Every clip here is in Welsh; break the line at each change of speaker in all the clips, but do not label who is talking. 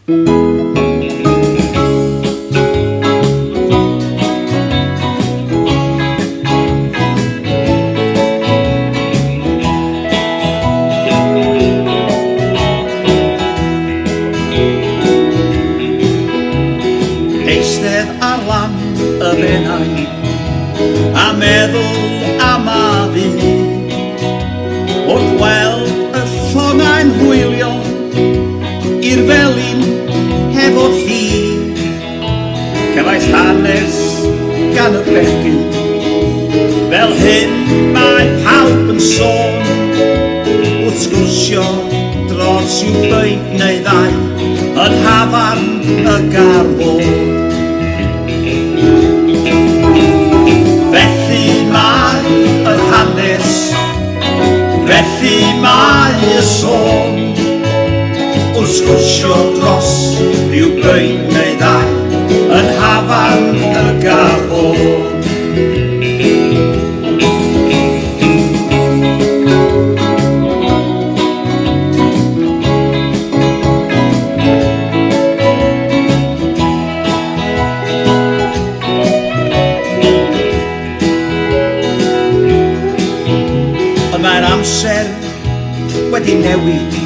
Eistedd ar lan y fenai a meddwl am a fu wrth weld y llongau'n hwylio i'r felin hefo'r hi. Cefais hanes gan y bechgyn fel hyn mae pawb yn sôn wrth sgwrsio dros i'w beint neu ddau yn hafarn y garfod. Felly mae y hanes, felly mae y sôn wrth sgwrsio dros i'w beint neu ddau yn hafarn y garfod. Mae'r amser wedi newid,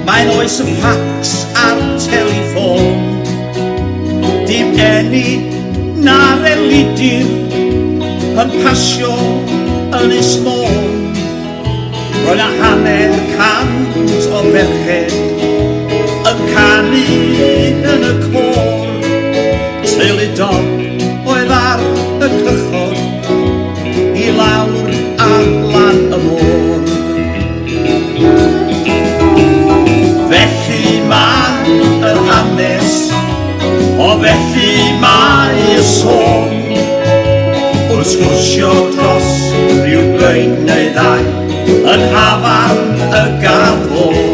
mae'n oes y facs a'r teleffon. Dim eni na'r elidir yn pasio Ynys Môn. Roedd 'na hanner cant o ferched yn canu yn y côr. Teulu Don oedd ar y cychod i lawr ar lan y môr. Felly mae yr hanes, o felly mae y sôn wrth sgwrsio dros ryw beint neu ddau yn hafarn y garfod.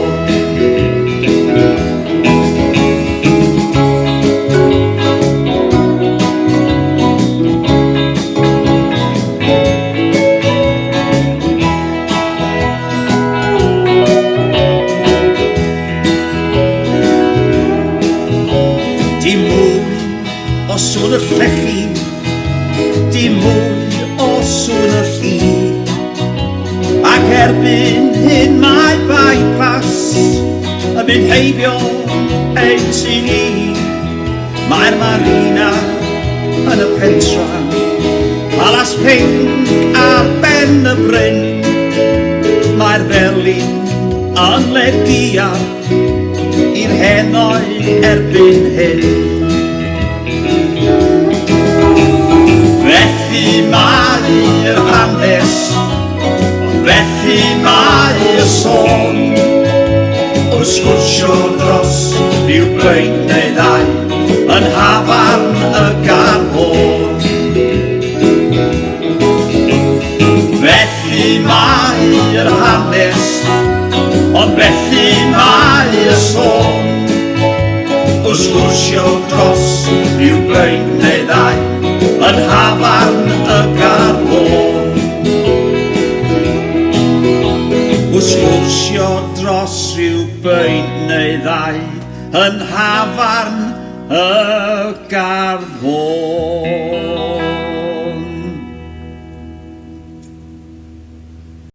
Dim mwy o sŵn y llechi, dim mwy o sŵn y lli. Ac erbyn hyn mae bypass yn mynd heibio ein tu ni. Mae'r marina yn y pentra, Palas Pinc ar ben y bryn. Mae'r felin yn le diar i'r henoi erbyn hyn. Felly mae'r hanes, felly mae y sôn wrth sgwrsio dros ryw beint neu ddau yn hafarn y garfod. Felly mae'r hanes, ond felly mae y sôn wrth sgwrsio dros ryw beint neu ddau yn hafarn y garfod. Wrth sgwrsio dros ryw beint neu ddau yn hafarn y garfod.